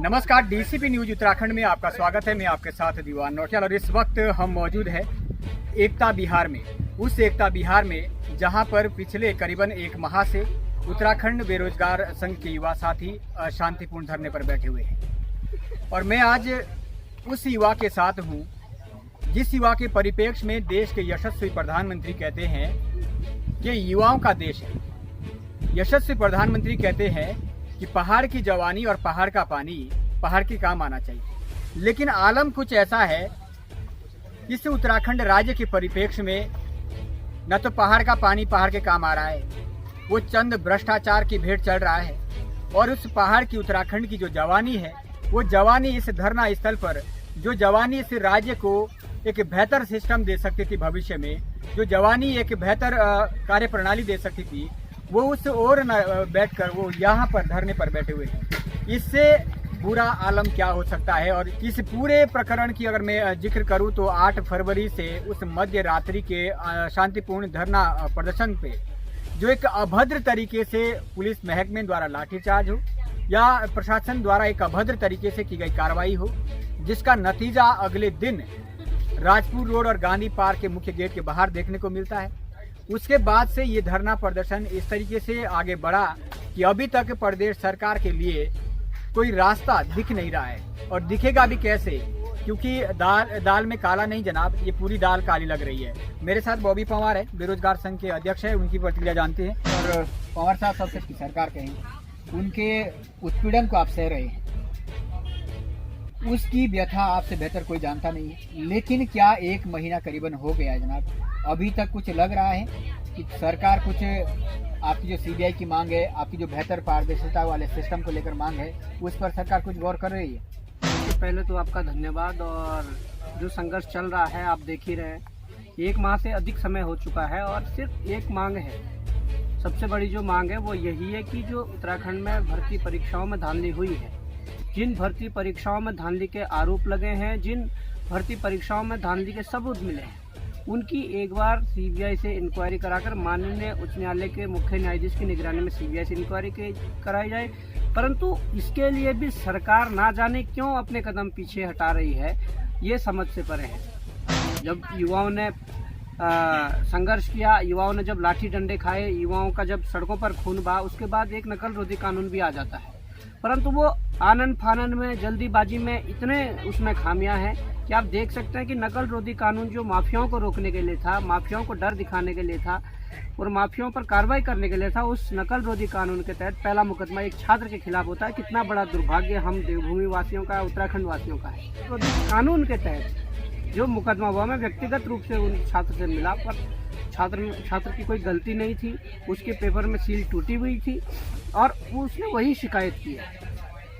नमस्कार, DCP news Uttarakhand में आपका स्वागत है। मैं आपके साथ दीवान नौटियाल और इस वक्त हम मौजूद हैं एकता बिहार में। उस एकता बिहार में जहां पर पिछले करीबन एक माह से उत्तराखंड बेरोजगार संघ के युवा साथी शांतिपूर्ण धरने पर बैठे हुए हैं और मैं आज उस युवा के साथ हूं जिस युवा के परिप्रेक्ष्य में देश के यशस्वी प्रधानमंत्री कहते हैं कि युवाओं का देश है। यशस्वी प्रधानमंत्री कहते हैं कि पहाड़ की जवानी और पहाड़ का पानी पहाड़ के काम आना चाहिए, लेकिन आलम कुछ ऐसा है इस उत्तराखंड राज्य के परिप्रेक्ष्य में न तो पहाड़ का पानी पहाड़ के काम आ रहा है, वो चंद भ्रष्टाचार की भेंट चढ़ रहा है और उस पहाड़ की उत्तराखंड की जो जवानी है वो जवानी इस धरना स्थल पर जो जवानी इस राज्य को एक बेहतर सिस्टम दे सकती थी, भविष्य में जो जवानी एक बेहतर कार्य प्रणाली दे सकती थी, वो उस ओर न बैठकर वो यहाँ पर धरने पर बैठे हुए हैं। इससे बुरा आलम क्या हो सकता है। और इस पूरे प्रकरण की अगर मैं जिक्र करूं तो 8 फरवरी से उस मध्य रात्रि के शांतिपूर्ण धरना प्रदर्शन पे जो एक अभद्र तरीके से पुलिस महकमे द्वारा लाठीचार्ज हो या प्रशासन द्वारा एक अभद्र तरीके से की गई कार्रवाई हो, जिसका नतीजा अगले दिन राजपुर रोड और गांधी पार्क के मुख्य गेट के बाहर देखने को मिलता है। उसके बाद से ये धरना प्रदर्शन इस तरीके से आगे बढ़ा कि अभी तक प्रदेश सरकार के लिए कोई रास्ता दिख नहीं रहा है और दिखेगा भी कैसे, क्योंकि दाल में काला नहीं जनाब, ये पूरी दाल काली लग रही है। मेरे साथ बॉबी पंवार है, बेरोजगार संघ के अध्यक्ष है, उनकी प्रतिक्रिया जानते हैं। और पंवार साहब, सबसे सरकार कहें उनके उत्पीड़न को आप सह रहे हैं, उसकी व्यथा आपसे बेहतर कोई जानता नहीं है, लेकिन क्या 1 महीना करीबन हो गया है जनाब, अभी तक कुछ लग रहा है कि सरकार कुछ आपकी जो सीबीआई की मांग है, आपकी जो बेहतर पारदर्शिता वाले सिस्टम को लेकर मांग है, उस पर सरकार कुछ गौर कर रही है? सबसे पहले तो आपका धन्यवाद। और जो संघर्ष चल रहा है आप देख ही रहे हैं, 1 माह से अधिक समय हो चुका है और सिर्फ एक मांग है, सबसे बड़ी जो मांग है वो यही है कि जो उत्तराखंड में भर्ती परीक्षाओं में धांधली हुई है, जिन भर्ती परीक्षाओं में धांधली के आरोप लगे हैं, जिन भर्ती परीक्षाओं में धांधली के सबूत मिले हैं, उनकी एक बार सीबीआई से इंक्वायरी कराकर माननीय उच्च न्यायालय के मुख्य न्यायाधीश की निगरानी में सीबीआई से इंक्वायरी कराई जाए। परंतु इसके लिए भी सरकार ना जाने क्यों अपने कदम पीछे हटा रही है, ये समझ से परे है। जब युवाओं ने संघर्ष किया, युवाओं ने जब लाठी डंडे खाए, युवाओं का जब सड़कों पर खून बहा, उसके बाद एक नकल रोधी कानून भी आ जाता है, परंतु वो आनन फानन में, जल्दीबाजी में इतने उसमें खामियां हैं कि आप देख सकते हैं कि नकल रोधी कानून जो माफियाओं को रोकने के लिए था, माफियाओं को डर दिखाने के लिए था और माफियाओं पर कार्रवाई करने के लिए था, उस नकल रोधी कानून के तहत पहला मुकदमा एक छात्र के खिलाफ होता है। कितना बड़ा दुर्भाग्य हम देवभूमि वासियों का, उत्तराखंड वासियों का है। तो कानून के तहत जो मुकदमा हुआ, मैं व्यक्तिगत रूप से उन छात्र से मिला, पर छात्र की कोई गलती नहीं थी, उसके पेपर में सील टूटी हुई थी और उसने वही शिकायत की है।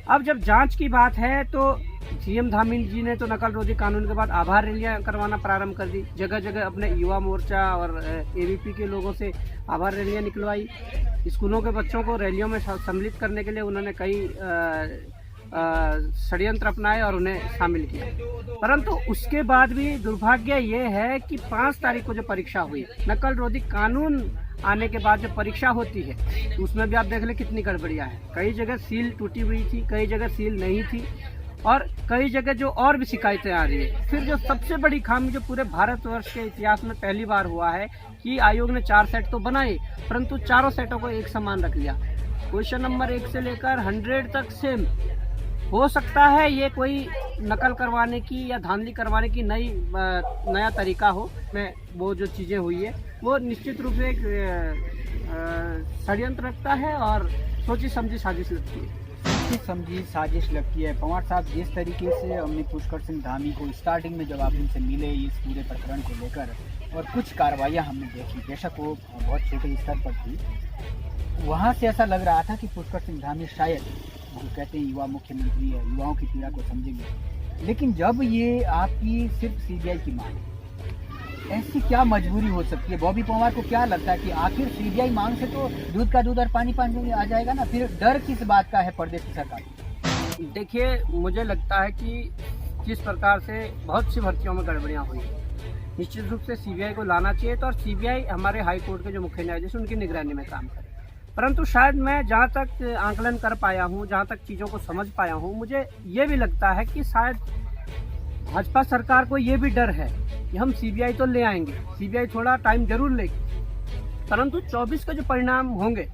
अब जब जांच की बात है तो सीएम धामी जी ने तो नकल रोधी कानून के बाद आभार रैलियां करवाना प्रारंभ कर दी, जगह जगह अपने युवा मोर्चा और एबीपी के लोगों से आभार रैलियां निकलवाई। स्कूलों के बच्चों को रैलियों में सम्मिलित करने के लिए उन्होंने कई षड्यंत्र अपनाए और उन्हें शामिल किया, परंतु उसके बाद भी दुर्भाग्य ये है कि 5 तारीख को जो परीक्षा हुई, नकल रोधी कानून आने के बाद जो परीक्षा होती है उसमें भी आप देख लें कितनी गड़बड़ियां हैं। कई जगह सील टूटी हुई थी, कई जगह सील नहीं थी और कई जगह जो और भी शिकायतें आ रही है। फिर जो सबसे बड़ी खामी जो पूरे भारतवर्ष के इतिहास में पहली बार हुआ है कि आयोग ने 4 सेट तो बनाए, परंतु चारों सेटों को एक समान रख लिया। क्वेश्चन नंबर 1 से लेकर 100 तक सेम। हो सकता है ये कोई नकल करवाने की या धांधली करवाने की नया तरीका हो, में वो जो चीज़ें हुई है वो निश्चित रूप से एक षड्यंत्र लगता है और सोची समझी साजिश लगती है। सोची समझी साजिश लगती है। पंवार साहब, जिस तरीके से हमने पुष्कर सिंह धामी को स्टार्टिंग में जब आप उनसे मिले इस पूरे प्रकरण को लेकर और कुछ कार्रवाइयाँ हमने देखी, बेशक वो बहुत छोटे स्तर पर थी, वहाँ से ऐसा लग रहा था कि पुष्कर सिंह धामी शायद जो कहते हैं युवा मुख्यमंत्री है, युवाओं की पीड़ा को समझेंगे, लेकिन जब ये आपकी सिर्फ सीबीआई की मांग, ऐसी क्या मजबूरी हो सकती है? बॉबी पंवार को क्या लगता है कि आखिर सीबीआई मांग से तो दूध का दूध और पानी पानी आ जाएगा ना, फिर डर किस बात का है प्रदेश की सरकार? देखिए, मुझे लगता है कि जिस प्रकार से बहुत सी भर्तियों में गड़बड़ियाँ हुई, निश्चित रूप से सीबीआई को लाना चाहिए था और सीबीआई हमारे हाई कोर्ट के जो मुख्य न्यायाधीश उनकी निगरानी में काम करे। परंतु शायद मैं जहाँ तक आंकलन कर पाया हूँ, जहाँ तक चीज़ों को समझ पाया हूँ, मुझे ये भी लगता है कि शायद भाजपा सरकार को ये भी डर है कि हम सीबीआई तो ले आएंगे, सीबीआई थोड़ा टाइम जरूर लेगी, परंतु 24 के जो परिणाम होंगे,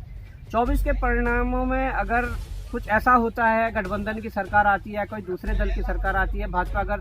24 के परिणामों में अगर कुछ ऐसा होता है, गठबंधन की सरकार आती है, कोई दूसरे दल की सरकार आती है, भाजपा अगर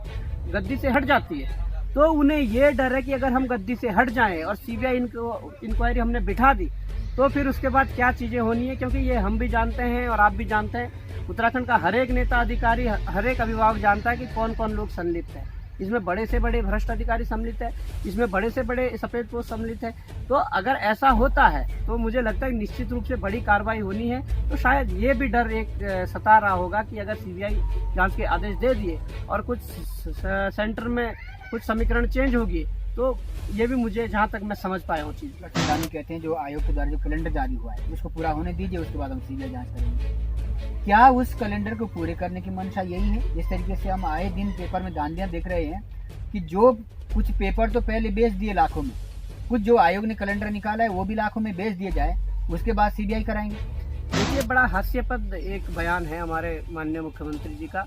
गद्दी से हट जाती है, तो उन्हें ये डर है कि अगर हम गद्दी से हट जाएं और सीबीआई इंक्वायरी हमने बिठा दी तो फिर उसके बाद क्या चीज़ें होनी है। क्योंकि ये हम भी जानते हैं और आप भी जानते हैं, उत्तराखंड का हर एक नेता अधिकारी, हर एक अभिभावक जानता है कि कौन कौन लोग संलिप्त है। इसमें बड़े से बड़े भ्रष्ट अधिकारी सम्मिलित है, इसमें बड़े से बड़े सफेद पोस्ट सम्मिलित है। तो अगर ऐसा होता है तो मुझे लगता है कि निश्चित रूप से बड़ी कार्रवाई होनी है। तो शायद ये भी डर एक सता रहा होगा कि अगर सीबीआई जांच के आदेश दे दिए और कुछ सेंटर में कुछ समीकरण चेंज होगी, तो ये भी मुझे जहाँ तक मैं समझ पाया हूँ चीज़। लक्ष्मीदानी कहते हैं जो आयोग के द्वारा जो कैलेंडर जारी हुआ है उसको पूरा होने दीजिए, उसके बाद हम सीबीआई जांच करेंगे। क्या उस कैलेंडर को पूरे करने की मंशा यही है? जिस तरीके से हम आए दिन पेपर में दांदियां देख रहे हैं कि जो कुछ पेपर तो पहले बेच दिए लाखों में, कुछ जो आयोग ने कैलेंडर निकाला है वो भी लाखों में बेच दिए जाए, उसके बाद सीबीआई कराएंगे। देखिए, बड़ा हास्यास्पद एक बयान है हमारे माननीय मुख्यमंत्री जी का,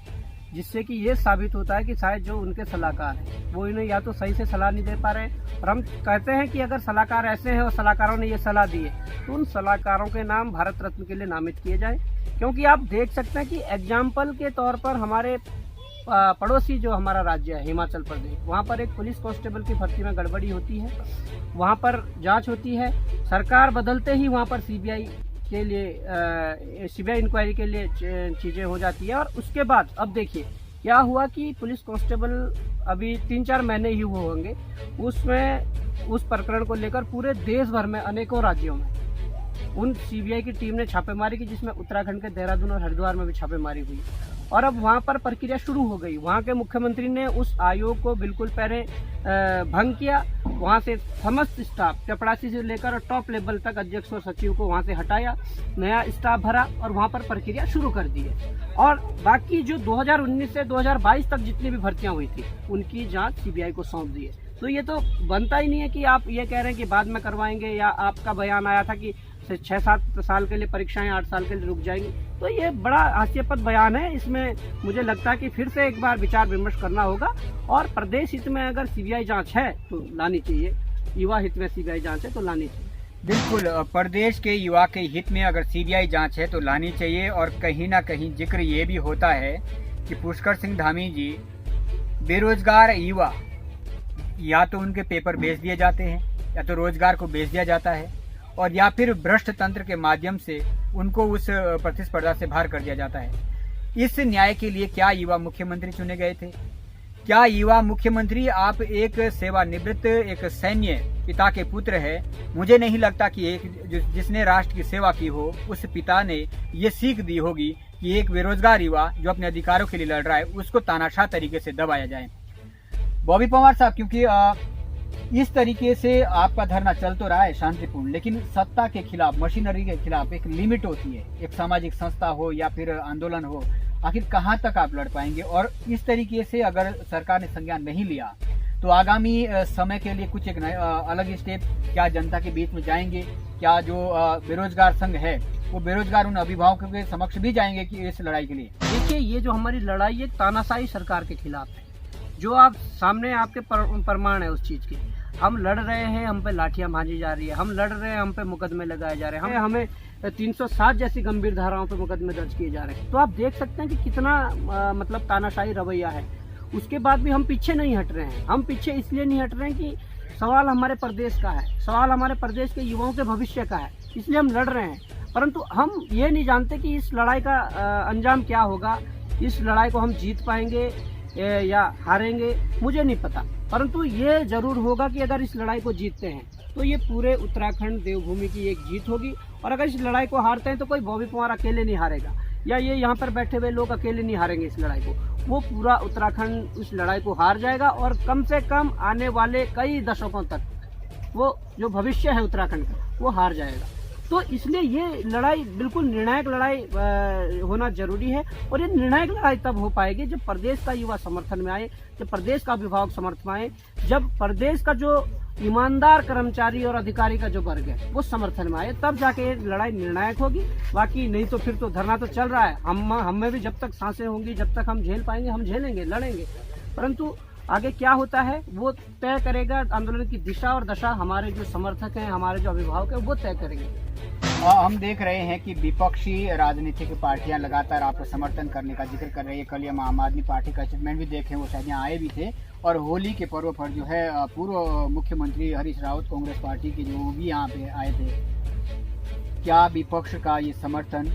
जिससे कि ये साबित होता है कि शायद जो उनके सलाहकार हैं वो इन्हें या तो सही से सलाह नहीं दे पा रहे हैं। और हम कहते हैं कि अगर सलाहकार ऐसे हैं और सलाहकारों ने ये सलाह दी है तो उन सलाहकारों के नाम भारत रत्न के लिए नामित किए जाएं। क्योंकि आप देख सकते हैं कि एग्जाम्पल के तौर पर हमारे पड़ोसी जो हमारा राज्य है हिमाचल प्रदेश, वहाँ पर एक पुलिस कांस्टेबल की भर्ती में गड़बड़ी होती है, वहाँ पर जाँच होती है, सरकार बदलते ही वहाँ पर सीबीआई के लिए सीबीआई इंक्वायरी के लिए चीज़ें हो जाती है। और उसके बाद अब देखिए क्या हुआ कि पुलिस कांस्टेबल अभी 3-4 महीने ही हुए होंगे, उसमें उस प्रकरण को लेकर पूरे देश भर में अनेकों राज्यों में उन सीबीआई की टीम ने छापेमारी की, जिसमें उत्तराखंड के देहरादून और हरिद्वार में भी छापेमारी हुई। और अब वहाँ पर प्रक्रिया शुरू हो गई। वहाँ के मुख्यमंत्री ने उस आयोग को बिल्कुल पहले भंग किया, वहाँ से समस्त स्टाफ चपरासी से लेकर टॉप लेवल तक अध्यक्ष और सचिव को वहाँ से हटाया, नया स्टाफ भरा और वहाँ पर प्रक्रिया शुरू कर दी है। और बाकी जो 2019 से 2022 तक जितनी भी भर्तियाँ हुई थी उनकी जाँच सीबीआई को सौंप दी है। तो ये तो बनता ही नहीं है कि आप ये कह रहे हैं कि बाद में करवाएंगे, या आपका बयान आया था कि 6-7 साल के लिए परीक्षाएं 8 साल के लिए रुक जाएंगी। तो ये बड़ा हास्यास्पद बयान है। इसमें मुझे लगता है कि फिर से एक बार विचार विमर्श करना होगा और प्रदेश हित में अगर सीबीआई जांच है तो लानी चाहिए, युवा हित में सीबीआई जांच है तो लानी चाहिए। बिल्कुल, प्रदेश के युवा के हित में अगर सीबीआई जांच है तो लानी चाहिए। और कहीं ना कहीं जिक्र ये भी होता है कि पुष्कर सिंह धामी जी, बेरोजगार युवा, या तो उनके पेपर बेच दिए जाते हैं या तो रोजगार को बेच दिया जाता है, और या फिर भ्रष्ट तंत्र के माध्यम से उनको उस प्रतिस्पर्धा से बाहर कर दिया जाता है। इस न्याय के लिए क्या युवा मुख्यमंत्री चुने गए थे? क्या युवा मुख्यमंत्री? आप एक सेवानिवृत्त एक सैन्य पिता के पुत्र है। मुझे नहीं लगता कि एक जिसने राष्ट्र की सेवा की हो उस पिता ने ये सीख दी होगी कि एक बेरोजगार युवा जो अपने अधिकारों के लिए लड़ रहा है उसको तानाशाह तरीके से दबाया जाए। बॉबी पंवार साहब, क्योंकि इस तरीके से आपका धरना चल तो रहा है शांतिपूर्ण, लेकिन सत्ता के खिलाफ, मशीनरी के खिलाफ एक लिमिट होती है। एक सामाजिक संस्था हो या फिर आंदोलन हो, आखिर कहाँ तक आप लड़ पाएंगे? और इस तरीके से अगर सरकार ने संज्ञान नहीं लिया तो आगामी समय के लिए कुछ एक अलग स्टेप क्या जनता के बीच में जाएंगे? क्या जो बेरोजगार संघ है वो बेरोजगार उन अभिभावकों के समक्ष भी जाएंगे कि इस लड़ाई के लिए? देखिए, ये जो हमारी लड़ाई है तानाशाही सरकार के खिलाफ है, जो आप सामने आपके प्रमाण है उस चीज के। हम लड़ रहे हैं, हम पे लाठियां भांजी जा रही है, हम लड़ रहे हैं, हम पे मुकदमे लगाए जा रहे हैं, हमें 307 जैसी गंभीर धाराओं पे मुकदमे दर्ज किए जा रहे हैं। तो आप देख सकते हैं कि कितना मतलब तानाशाही रवैया है। उसके बाद भी हम पीछे नहीं हट रहे हैं। हम पीछे इसलिए नहीं हट रहे हैं कि सवाल हमारे प्रदेश का है, सवाल हमारे प्रदेश के युवाओं के भविष्य का है, इसलिए हम लड़ रहे हैं। परंतु हम ये नहीं जानते कि इस लड़ाई का अंजाम क्या होगा, इस लड़ाई को हम जीत पाएंगे या हारेंगे, मुझे नहीं पता। परंतु ये जरूर होगा कि अगर इस लड़ाई को जीतते हैं तो ये पूरे उत्तराखंड देवभूमि की एक जीत होगी। और अगर इस लड़ाई को हारते हैं तो कोई बॉबी पंवार अकेले नहीं हारेगा, या ये यहाँ पर बैठे हुए लोग अकेले नहीं हारेंगे इस लड़ाई को। वो पूरा उत्तराखंड इस लड़ाई को हार जाएगा और कम से कम आने वाले कई दशकों तक वो जो भविष्य है उत्तराखंड का वो हार जाएगा। तो इसलिए ये लड़ाई बिल्कुल निर्णायक लड़ाई होना जरूरी है। और ये निर्णायक लड़ाई तब हो पाएगी जब प्रदेश का युवा समर्थन में आए, जब प्रदेश का अभिभावक समर्थन में आए, जब प्रदेश का जो ईमानदार कर्मचारी और अधिकारी का जो वर्ग है वो समर्थन में आए, तब जाके ये लड़ाई निर्णायक होगी। बाकी नहीं तो फिर तो धरना तो चल रहा है, हम में भी जब तक सांसें होंगी, जब तक हम झेल पाएंगे हम झेलेंगे, लड़ेंगे। परंतु आगे क्या होता है वो तय करेगा, आंदोलन की दिशा और दशा हमारे जो समर्थक हैं, हमारे जो अभिभावक हैं वो तय करेंगे। हम देख रहे हैं कि विपक्षी राजनीतिक पार्टियां लगातार आपका समर्थन करने का जिक्र कर रही है। कल हम आम आदमी पार्टी का स्टेटमेंट भी देखे, वो शायद यहाँ आए भी थे। और होली के पर्व पर जो है पूर्व मुख्यमंत्री हरीश रावत कांग्रेस पार्टी के जो भी यहाँ पे आए थे, क्या विपक्ष का ये समर्थन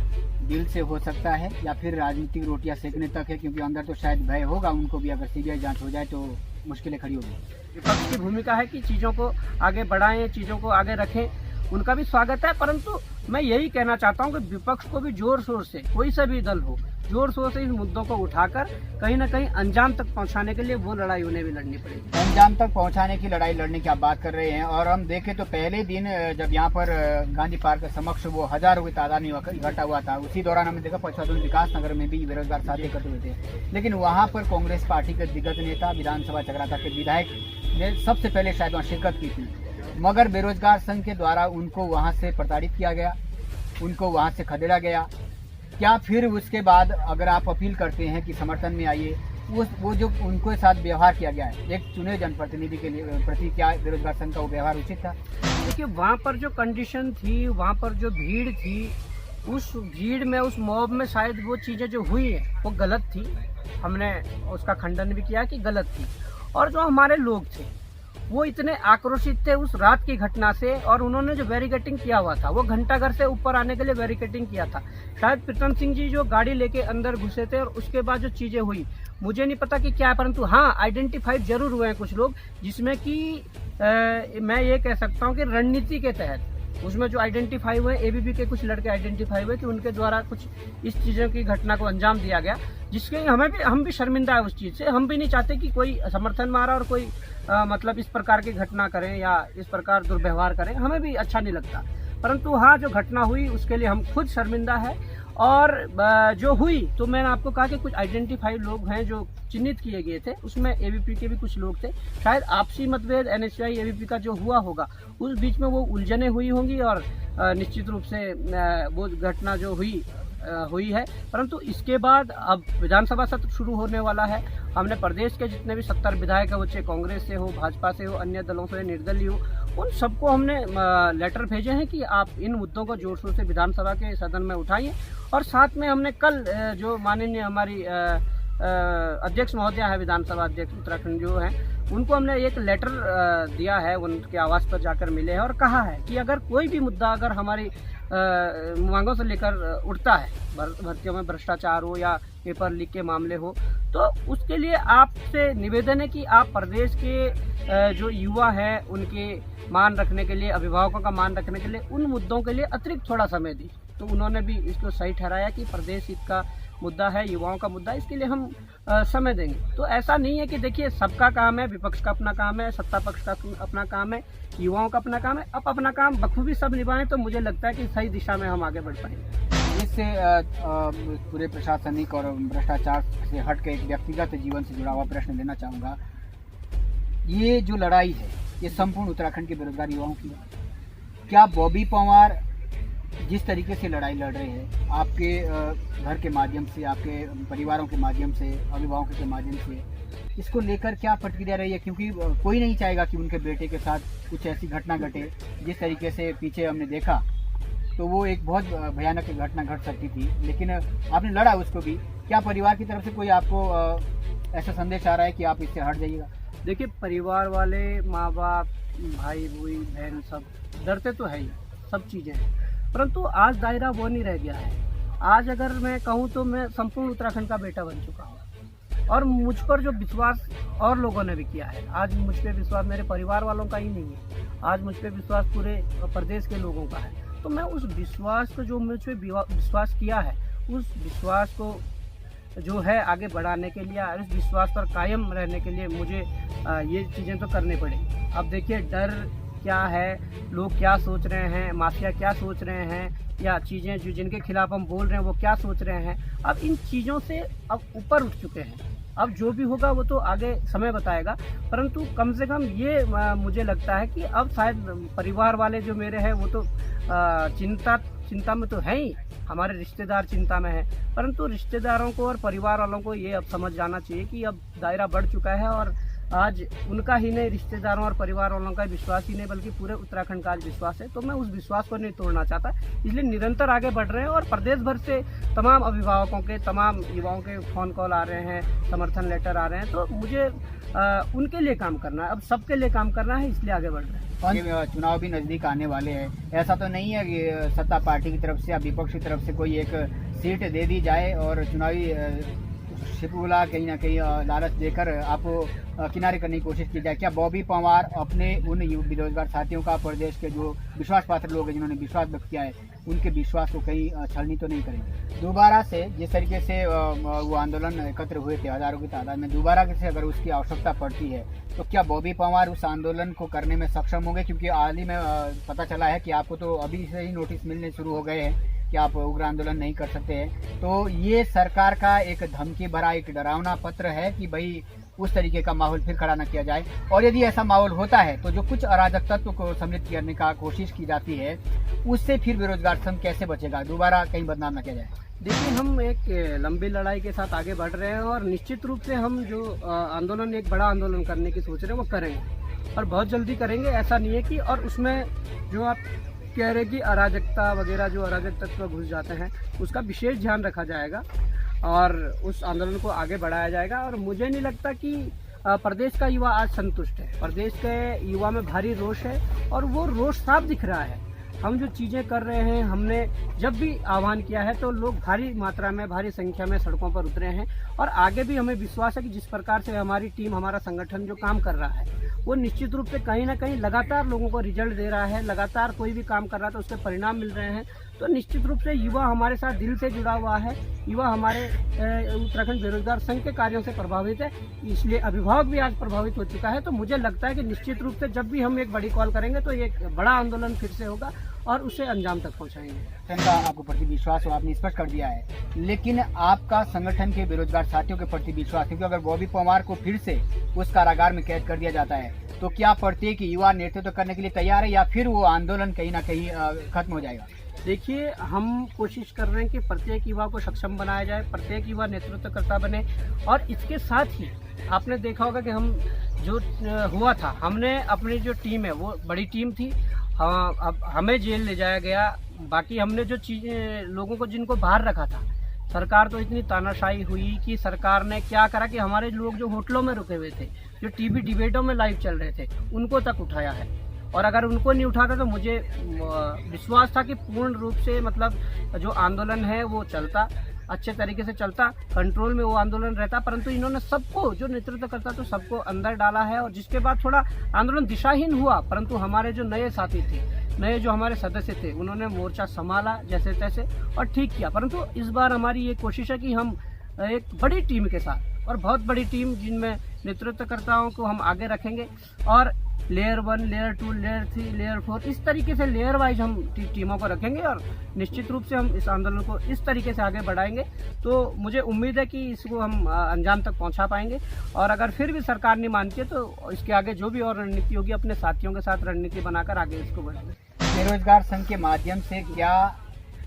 दिल से हो सकता है या फिर राजनीतिक रोटियां सेकने तक है? क्योंकि अंदर तो शायद भय होगा उनको भी, अगर सीबीआई जांच हो जाए तो मुश्किलें खड़ी होगी। विपक्ष की भूमिका है कि चीज़ों को आगे बढ़ाएं, चीज़ों को आगे रखें, उनका भी स्वागत है। परंतु मैं यही कहना चाहता हूं कि विपक्ष को भी जोर शोर से, कोई सा भी दल हो, जोर शोर से इन मुद्दों को उठाकर कहीं ना कहीं अंजाम तक पहुंचाने के लिए वो लड़ाई उन्हें भी लड़नी पड़ेगी। अंजाम तक पहुंचाने की लड़ाई लड़ने की आप बात कर रहे हैं। और हम देखें तो पहले दिन जब यहाँ पर गांधी पार्क के समक्ष वो हजारों की तादाद में इकट्ठा हुआ था, उसी दौरान हमने देखा पचौदुल विकास नगर में भी बेरोजगार साथी इकट्ठे हुए थे। लेकिन वहाँ पर कांग्रेस पार्टी के दिग्गज नेता, विधानसभा चक्राता के विधायक ने सबसे पहले शायद वहाँ शिरकत की थी, मगर बेरोजगार संघ के द्वारा उनको वहाँ से प्रताड़ित किया गया, उनको वहाँ से खदेड़ा गया। क्या फिर उसके बाद अगर आप अपील करते हैं कि समर्थन में आइए, वो जो उनके साथ व्यवहार किया गया है एक चुने जनप्रतिनिधि के लिए प्रति, क्या बेरोजगार संघ का वो व्यवहार उचित था? देखिए वहाँ पर जो कंडीशन थी, वहाँ पर जो भीड़ थी, उस भीड़ में, उस मॉब में शायद वो चीज़ें जो हुई है वो गलत थी। हमने उसका खंडन भी किया कि गलत थी। और जो हमारे लोग थे वो इतने आक्रोशित थे उस रात की घटना से, और उन्होंने जो बैरिकेटिंग किया हुआ था, वो घंटाघर से ऊपर आने के लिए बैरिकेटिंग किया था। शायद प्रीतम सिंह जी जो गाड़ी लेके अंदर घुसे थे, और उसके बाद जो चीजें हुई मुझे नहीं पता कि क्या है, परंतु हाँ आइडेंटिफाइड जरूर हुए हैं कुछ लोग, जिसमें कि मैं ये कह सकता हूँ कि रणनीति के तहत उसमें जो आइडेंटिफाई हुए, एबीपी के कुछ लड़के आइडेंटिफाई हुए कि उनके द्वारा कुछ इस चीज़ों की घटना को अंजाम दिया गया, जिसके हम भी शर्मिंदा है उस चीज़ से। हम भी नहीं चाहते कि कोई समर्थन मारा और कोई मतलब इस प्रकार की घटना करें या इस प्रकार दुर्व्यवहार करें, हमें भी अच्छा नहीं लगता। परंतु हाँ जो घटना हुई उसके लिए हम खुद शर्मिंदा है। और जो हुई तो मैंने आपको कहा कि कुछ आइडेंटिफाइड लोग हैं जो चिन्हित किए गए थे, उसमें एबीपी के भी कुछ लोग थे। शायद आपसी मतभेद एनएसयूआई एबीपी का जो हुआ होगा उस बीच में वो उलझने हुई होंगी, और निश्चित रूप से वो घटना जो हुई है। परंतु इसके बाद अब विधानसभा सत्र शुरू होने वाला है। हमने प्रदेश के जितने भी 70 विधायक है, वो चाहे कांग्रेस से हो, भाजपा से हो, अन्य दलों से, निर्दलीय हो, उन सबको हमने लेटर भेजे हैं कि आप इन मुद्दों को जोर शोर से विधानसभा के सदन में उठाइए। और साथ में हमने कल जो माननीय हमारी अध्यक्ष महोदय है, विधानसभा अध्यक्ष उत्तराखंड जो है, उनको हमने एक लेटर दिया है, उनके आवास पर जाकर मिले हैं और कहा है कि अगर कोई भी मुद्दा अगर हमारी मांगों से लेकर उठता है, भर्तियों में भ्रष्टाचार हो या पेपर लीक के मामले हो, तो उसके लिए आपसे निवेदन है कि आप प्रदेश के जो युवा हैं उनके मान रखने के लिए, अभिभावकों का मान रखने के लिए उन मुद्दों के लिए अतिरिक्त थोड़ा समय दी। तो उन्होंने भी इसको सही ठहराया कि प्रदेश हित का मुद्दा है, युवाओं का मुद्दा है, इसके लिए हम समय देंगे। तो ऐसा नहीं है कि देखिए सबका काम है, विपक्ष का अपना काम है, सत्ता पक्ष का अपना काम है, युवाओं का अपना काम है। अब अपना काम बखूबी सब निभाएं तो मुझे लगता है कि सही दिशा में हम आगे बढ़ पाएंगे। इससे पूरे प्रशासनिक और भ्रष्टाचार से हट के एक व्यक्तिगत जीवन से जुड़ा हुआ प्रश्न लेना चाहूँगा। ये जो लड़ाई है ये संपूर्ण उत्तराखंड के बेरोजगार युवाओं की है। क्या बॉबी पंवार जिस तरीके से लड़ाई लड़ रहे हैं, आपके घर के माध्यम से, आपके परिवारों के माध्यम से, अभिभावकों के माध्यम से, इसको लेकर क्या प्रतिक्रिया रही है? क्योंकि कोई नहीं चाहेगा कि उनके बेटे के साथ कुछ ऐसी घटना घटे जिस तरीके से पीछे हमने देखा, तो वो एक बहुत भयानक घटना घट सकती थी, लेकिन आपने लड़ा उसको भी। क्या परिवार की तरफ से कोई आपको ऐसा संदेश आ रहा है कि आप इससे हट जाइएगा? देखिए परिवार वाले, माँ बाप, भाई बुई बहन सब डरते तो है ही, सब चीज़ें हैं, परंतु आज दायरा वो नहीं रह गया है। आज अगर मैं कहूँ तो मैं संपूर्ण उत्तराखंड का बेटा बन चुका हूँ, और मुझ पर जो विश्वास और लोगों ने भी किया है, आज मुझ पर विश्वास मेरे परिवार वालों का ही नहीं है, आज मुझ पर विश्वास पूरे प्रदेश के लोगों का है। तो मैं उस विश्वास को, जो मुझ पर विश्वास किया है, उस विश्वास को जो है आगे बढ़ाने के लिए, उस विश्वास पर कायम रहने के लिए मुझे ये चीज़ें तो करनी पड़ेगी। अब देखिए डर क्या है, लोग क्या सोच रहे हैं, माफिया क्या सोच रहे हैं, या चीज़ें जो जिनके खिलाफ हम बोल रहे हैं वो क्या सोच रहे हैं, अब इन चीज़ों से अब ऊपर उठ चुके हैं। अब जो भी होगा वो तो आगे समय बताएगा, परंतु कम से कम ये मुझे लगता है कि अब शायद परिवार वाले जो मेरे हैं वो तो चिंता में तो है ही, हमारे रिश्तेदार चिंता में है, परंतु रिश्तेदारों को और परिवार वालों को ये अब समझ जाना चाहिए कि अब दायरा बढ़ चुका है और आज उनका ही नहीं, रिश्तेदारों और परिवार वालों का विश्वास ही नहीं बल्कि पूरे उत्तराखंड का आज विश्वास है। तो मैं उस विश्वास को नहीं तोड़ना चाहता, इसलिए निरंतर आगे बढ़ रहे हैं और प्रदेश भर से तमाम अभिभावकों के, तमाम युवाओं के फ़ोन कॉल आ रहे हैं, समर्थन लेटर आ रहे हैं। तो मुझे उनके लिए काम करना है, अब सबके लिए काम करना है, इसलिए आगे बढ़ रहे हैं। चुनाव भी नजदीक आने वाले हैं, ऐसा तो नहीं है कि सत्ता पार्टी की तरफ से या विपक्ष की तरफ से कोई एक सीट दे दी जाए और चुनावी शिपुला कहीं ना कहीं लालच देकर आपको किनारे करने की कोशिश की जाए। क्या बॉबी पंवार अपने उन बेरोजगार साथियों का, प्रदेश के जो विश्वास पात्र लोग हैं जिन्होंने विश्वास व्यक्त किया है, उनके विश्वास को कहीं छलनी तो नहीं करेंगे? दोबारा से जिस तरीके से वो आंदोलन एकत्र हुए थे हजारों की तादाद में, दोबारा से अगर उसकी आवश्यकता पड़ती है तो क्या बॉबी पंवार उस आंदोलन को करने में सक्षम होंगे? क्योंकि हाल ही में पता चला है कि आपको तो अभी से ही नोटिस मिलने शुरू हो गए हैं कि आप उग्र आंदोलन नहीं कर सकते हैं। तो ये सरकार का एक धमकी भरा, एक डरावना पत्र है कि भाई उस तरीके का माहौल फिर खड़ा न किया जाए। और यदि ऐसा माहौल होता है तो जो कुछ अराजक तत्व को सम्मिलित करने का कोशिश की जाती है, उससे फिर बेरोजगार संघ कैसे बचेगा? दोबारा कहीं बदनाम न किया जाए। देखिए, हम एक लंबी लड़ाई के साथ आगे बढ़ रहे हैं और निश्चित रूप से हम जो आंदोलन, एक बड़ा आंदोलन करने की सोच रहे हैं वो करेंगे और बहुत जल्दी करेंगे। ऐसा नहीं है कि, और उसमें जो आप कह रहे कि अराजकता वगैरह, जो अराजक तत्व घुस जाते हैं, उसका विशेष ध्यान रखा जाएगा और उस आंदोलन को आगे बढ़ाया जाएगा। और मुझे नहीं लगता कि प्रदेश का युवा आज संतुष्ट है। प्रदेश के युवा में भारी रोष है और वो रोष साफ दिख रहा है। हम जो चीज़ें कर रहे हैं, हमने जब भी आह्वान किया है तो लोग भारी मात्रा में, भारी संख्या में सड़कों पर उतरे हैं और आगे भी हमें विश्वास है कि जिस प्रकार से हमारी टीम, हमारा संगठन जो काम कर रहा है वो निश्चित रूप से कहीं ना कहीं लगातार लोगों को रिजल्ट दे रहा है। लगातार कोई भी काम कर रहा है तो उसके परिणाम मिल रहे हैं। तो निश्चित रूप से युवा हमारे साथ दिल से जुड़ा हुआ है। युवा हमारे उत्तराखंड बेरोजगार संघ के कार्यों से प्रभावित है, इसलिए अभिभावक भी आज प्रभावित हो चुका है। तो मुझे लगता है कि निश्चित रूप से जब भी हम एक बड़ी कॉल करेंगे तो एक बड़ा आंदोलन फिर से होगा और उसे अंजाम तक पहुंचाएंगे। का आपको प्रति विश्वास हो, आपने स्पष्ट कर दिया है, लेकिन आपका संगठन के बेरोजगार साथियों के प्रति विश्वास, क्योंकि अगर बॉबी पंवार को फिर से उस कारागार में कैद कर दिया जाता है तो क्या प्रत्येक युवा नेतृत्व करने के लिए तैयार है या फिर वो आंदोलन कहीं ना कहीं खत्म हो जाएगा? देखिए, हम कोशिश कर रहे हैं कि प्रत्येक युवा को सक्षम बनाया जाए, प्रत्येक युवा नेतृत्वकर्ता बने। और इसके साथ ही आपने देखा होगा कि हम जो हुआ था, हमने अपनी जो टीम है वो बड़ी टीम थी, अब हमें जेल ले जाया गया। बाकी हमने जो चीज़ें, लोगों को जिनको बाहर रखा था, सरकार तो इतनी तानाशाही हुई कि सरकार ने क्या करा कि हमारे लोग जो होटलों में रुके हुए थे, जो टीवी डिबेटों में लाइव चल रहे थे, उनको तक उठाया है। और अगर उनको नहीं उठाता तो मुझे विश्वास था कि पूर्ण रूप से, मतलब जो आंदोलन है वो चलता, अच्छे तरीके से चलता, कंट्रोल में वो आंदोलन रहता। परंतु इन्होंने सबको, जो नेतृत्व करता तो सबको अंदर डाला है और जिसके बाद थोड़ा आंदोलन दिशाहीन हुआ। परंतु हमारे जो नए साथी थे, नए जो हमारे सदस्य थे, उन्होंने मोर्चा संभाला जैसे तैसे और ठीक किया। परंतु इस बार हमारी ये कोशिश है कि हम एक बड़ी टीम के साथ, और बहुत बड़ी टीम जिनमें नेतृत्वकर्ताओं को हम आगे रखेंगे और लेयर 1, लेयर 2, लेयर 3, लेयर 4, इस तरीके से लेयर वाइज हम टीमों को रखेंगे और निश्चित रूप से हम इस आंदोलन को इस तरीके से आगे बढ़ाएंगे। तो मुझे उम्मीद है कि इसको हम अंजाम तक पहुंचा पाएंगे। और अगर फिर भी सरकार नहीं मानती है तो इसके आगे जो भी और रणनीति होगी, अपने साथियों के साथ रणनीति बनाकर आगे इसको बढ़ाएंगे। बेरोजगार संघ के माध्यम से क्या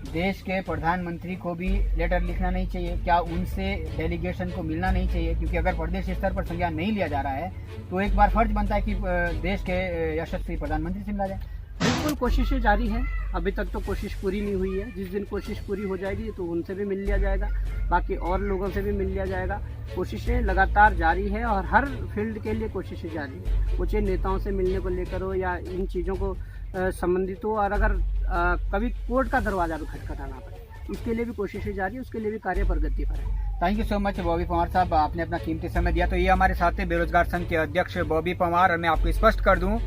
देश के प्रधानमंत्री को भी लेटर लिखना नहीं चाहिए? क्या उनसे डेलीगेशन को मिलना नहीं चाहिए? क्योंकि अगर प्रदेश स्तर पर संज्ञान नहीं लिया जा रहा है तो एक बार फर्ज बनता है कि देश के यशस्वी प्रधानमंत्री से मिला जाए। बिल्कुल, कोशिशें जारी हैं। अभी तक तो कोशिश पूरी नहीं हुई है। जिस दिन कोशिश पूरी हो जाएगी तो उनसे भी मिल लिया जाएगा, बाकी और लोगों से भी मिल लिया जाएगा। कोशिशें लगातार जारी है और हर फील्ड के लिए कोशिशें जारी है। कुछ नेताओं से मिलने को लेकर हो या इन चीज़ों को संबंधित हो, और अगर कभी कोर्ट का दरवाजा भी खटखटाना पड़े, इसके लिए भी कोशिशें जारी है, उसके लिए भी कार्य प्रगति पर है। Thank you so much Bobby Panwar साहब, आपने अपना कीमती समय दिया। तो ये हमारे साथ थे बेरोजगार संघ के अध्यक्ष बॉबी पंवार। और मैं आपको स्पष्ट कर दूं,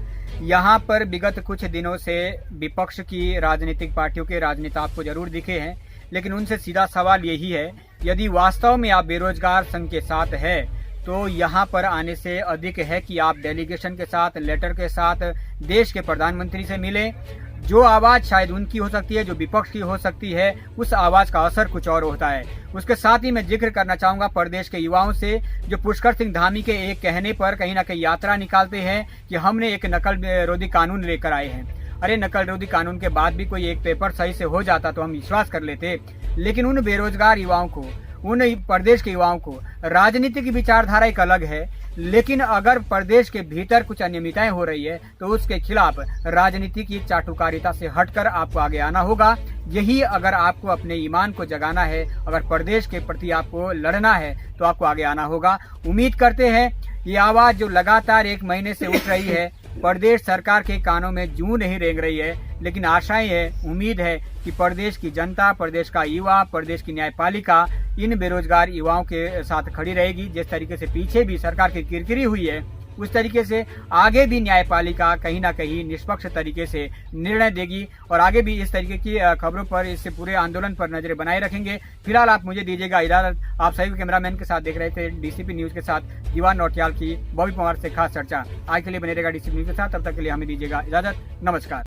यहाँ पर विगत कुछ दिनों से विपक्ष की राजनीतिक पार्टियों के राजनेता आपको जरूर दिखे हैं, लेकिन उनसे सीधा सवाल यही है, यदि वास्तव में आप बेरोजगार संघ के साथ है तो यहाँ पर आने से अधिक है कि आप डेलीगेशन के साथ, लेटर के साथ देश के प्रधानमंत्री से मिलें। जो आवाज़ शायद उनकी हो सकती है, जो विपक्ष की हो सकती है, उस आवाज़ का असर कुछ और होता है। उसके साथ ही मैं जिक्र करना चाहूँगा प्रदेश के युवाओं से, जो पुष्कर सिंह धामी के एक कहने पर कहीं ना कहीं यात्रा निकालते हैं कि हमने एक नकल विरोधी कानून लेकर आए हैं। अरे नकल विरोधी कानून के बाद भी कोई एक पेपर सही से हो जाता तो हम विश्वास कर लेते, लेकिन उन बेरोजगार युवाओं को, उन प्रदेश के युवाओं को, राजनीति की विचारधारा एक अलग है, लेकिन अगर प्रदेश के भीतर कुछ अनियमितताएं हो रही है तो उसके खिलाफ राजनीति की चाटुकारिता से हटकर आपको आगे आना होगा। यही अगर आपको अपने ईमान को जगाना है, अगर प्रदेश के प्रति आपको लड़ना है तो आपको आगे आना होगा। उम्मीद करते हैं ये आवाज़ जो लगातार 1 महीने से उठ रही है, प्रदेश सरकार के कानों में जूं नहीं रेंग रही है, लेकिन आशाएं है, उम्मीद है कि प्रदेश की जनता, प्रदेश का युवा, प्रदेश की न्यायपालिका इन बेरोजगार युवाओं के साथ खड़ी रहेगी। जिस तरीके से पीछे भी सरकार की किरकिरी हुई है, उस तरीके से आगे भी न्यायपालिका कहीं ना कहीं निष्पक्ष तरीके से निर्णय देगी और आगे भी इस तरीके की खबरों पर, इससे पूरे आंदोलन पर नजरें बनाए रखेंगे। फिलहाल आप मुझे दीजिएगा इजाजत। आप सभी कैमरामैन के साथ देख रहे थे डीसीपी न्यूज के साथ दीवान नौटियाल की बॉबी पवार से खास चर्चा। आज के लिए बने रहेगा डीसीपी न्यूज के साथ, तब तक के लिए हमें दीजिएगा इजाजत। नमस्कार।